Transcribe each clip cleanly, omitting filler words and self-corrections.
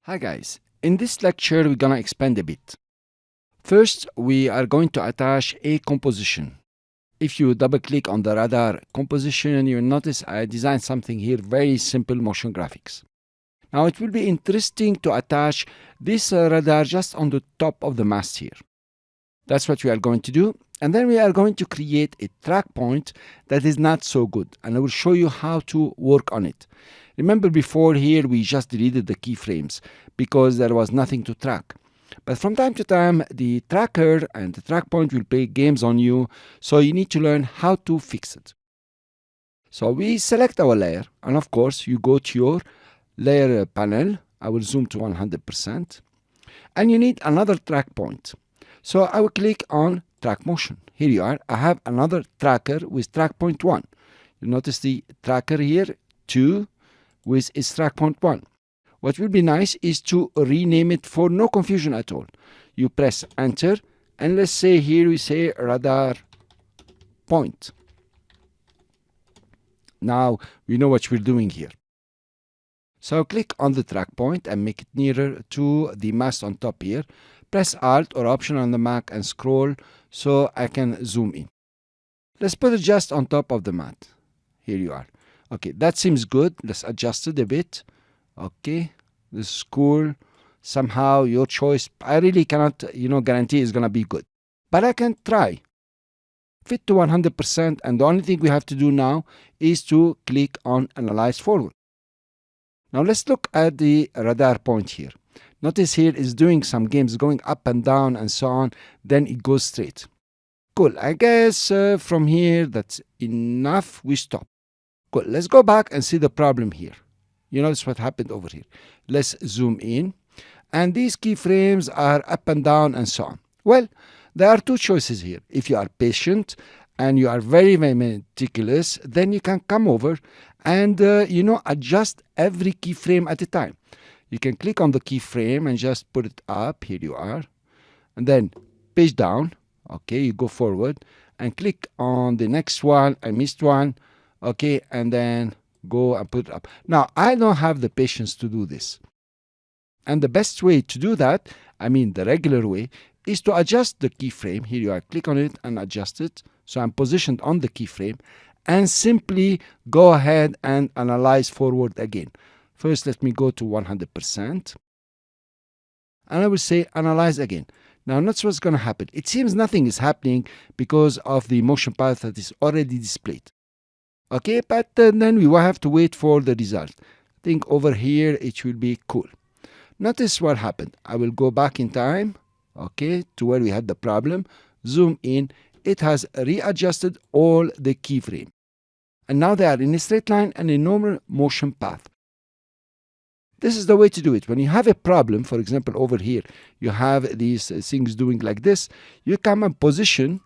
Hi guys, in this lecture we're gonna expand a bit. First, we are going to attach a composition. If you double click on the radar composition, you'll notice I designed something here, very simple motion graphics. Now it will be interesting to attach this radar just on the top of the mast here. That's what we are going to do. And then we are going to create a track point that is not so good. And I will show you how to work on it. Remember before here we just deleted the keyframes because there was nothing to track. But from time to time the tracker and the track point will play games on you, so you need to learn how to fix it. So we select our layer, and of course you go to your layer panel. I will zoom to 100%. And you need another track point. So I will click on track motion. Here you are. I have another tracker with track point 1. You notice the tracker here 2 with its track point 1. What will be nice is to rename it for no confusion at all. You press enter, and let's say here we say radar point. Now we know what we're doing here. So click on the track point and make it nearer to the mast on top here. Press Alt or Option on the Mac and scroll so I can zoom in. Let's put it just on top of the mat. Here you are. Okay, that seems good. Let's adjust it a bit. Okay, this is cool. Somehow your choice. I really cannot, guarantee it's gonna be good. But I can try. Fit to 100%, and the only thing we have to do now is to click on Analyze Forward. Now let's look at the radar point here. Notice here it's doing some games, going up and down and so on, then it goes straight. Cool, I guess from here that's enough, we stop. Cool, let's go back and see the problem here. You notice what happened over here. Let's zoom in, and these keyframes are up and down and so on. Well, there are two choices here. If you are patient and you are very, very meticulous, then you can come over and adjust every keyframe at a time. You can click on the keyframe and just put it up. Here you are. And then page down. Okay, you go forward and click on the next one. I missed one. Okay, and then go and put it up. Now, I don't have the patience to do this. And the best way to do that, the regular way, is to adjust the keyframe. Here you are. Click on it and adjust it. So I'm positioned on the keyframe. And simply go ahead and analyze forward again. First, let me go to 100%. And I will say analyze again. Now, notice what's going to happen. It seems nothing is happening because of the motion path that is already displayed. Okay, but then we will have to wait for the result. I think over here it will be cool. Notice what happened. I will go back in time, okay, to where we had the problem. Zoom in. It has readjusted all the keyframes. And now they are in a straight line and a normal motion path. This is the way to do it. When you have a problem, for example, over here, you have these things doing like this, you come and position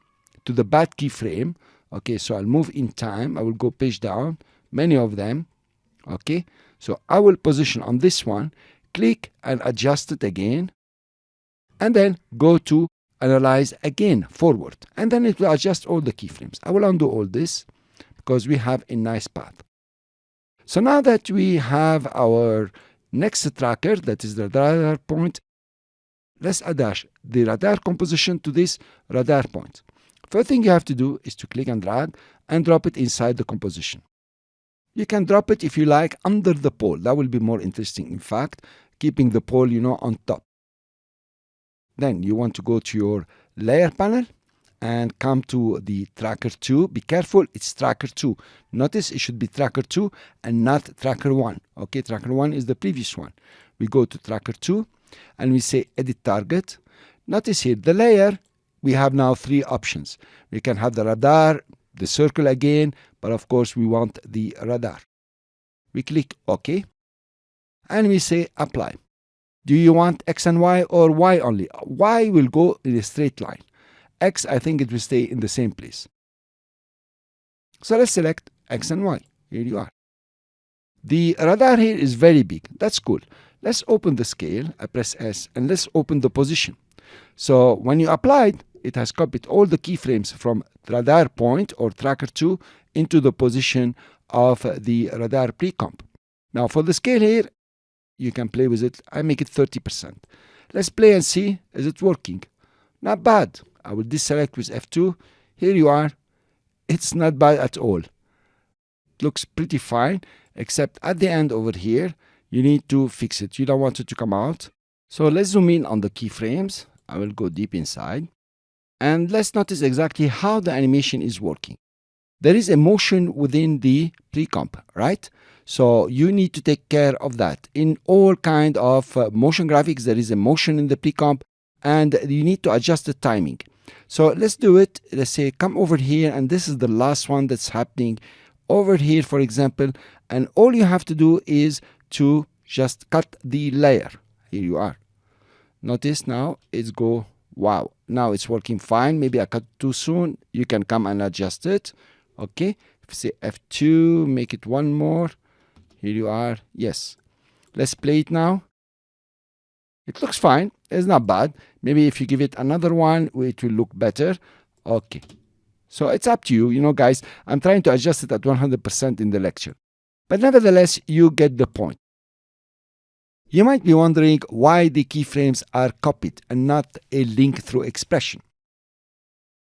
to the bad keyframe. Okay, so I'll move in time. I will go page down, many of them. Okay, so I will position on this one, click and adjust it again, and then go to Analyze again, forward. And then it will adjust all the keyframes. I will undo all this because we have a nice path. So now that we have our next tracker, that is the radar point, let's attach the radar composition to this radar point. First thing you have to do is to click and drag and drop it inside the composition. You can drop it, if you like, under the pole. That will be more interesting, in fact, keeping the pole, on top. Then you want to go to your layer panel and come to the tracker 2. Be careful, it's tracker 2. Notice it should be tracker 2 and not tracker 1. Okay, tracker 1 is the previous one. We go to tracker 2 and we say edit target. Notice here the layer, we have now 3 options. We can have the radar, the circle again, but of course we want the radar. We click OK and we say apply. Do you want X and Y or Y only? Y will go in a straight line. X, I think it will stay in the same place. So let's select X and Y. Here you are. The radar here is very big. That's cool. Let's open the scale. I press S and let's open the position. So when you applied, it has copied all the keyframes from radar point or tracker 2 into the position of the radar pre-comp. Now for the scale here, you can play with it. I make it 30%. Let's play and see, is it working? Not bad. I will deselect with F2. Here you are. It's not bad at all. It looks pretty fine, except at the end over here, you need to fix it. You don't want it to come out. So let's zoom in on the keyframes. I will go deep inside. And let's notice exactly how the animation is working. There is a motion within the pre-comp, right? So you need to take care of that. In all kind of motion graphics, there is a motion in the pre-comp, and you need to adjust the timing. So let's do it. Let's say come over here, and this is the last one that's happening over here, for example. And all you have to do is to just cut the layer. Here you are. Notice now it's go, wow, now it's working fine. Maybe I cut too soon. You can come and adjust it. Okay, if you say F2, make it one more. Here you are. Yes. Let's play it now. It looks fine. It's not bad. Maybe if you give it another one, it will look better. Okay. So it's up to you. You know, guys, I'm trying to adjust it at 100% in the lecture. But nevertheless, you get the point. You might be wondering why the keyframes are copied and not a link through expression.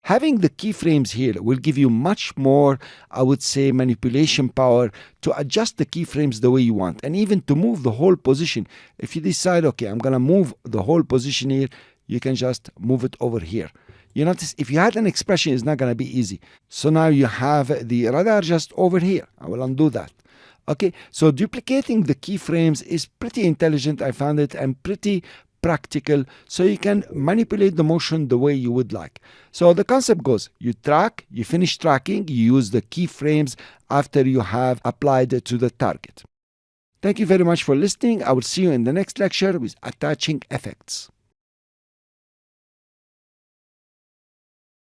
Having the keyframes here will give you much more, I would say, manipulation power to adjust the keyframes the way you want, and even to move the whole position. If you decide, okay, I'm going to move the whole position here, you can just move it over here. You notice if you had an expression, it's not going to be easy. So now you have the radar just over here. I will undo that. Okay, so duplicating the keyframes is pretty intelligent, I found it, and pretty practical, so you can manipulate the motion the way you would like. So the concept goes, you track, you finish tracking, you use the keyframes after you have applied it to the target. Thank you very much for listening. I will see you in the next lecture with attaching effects.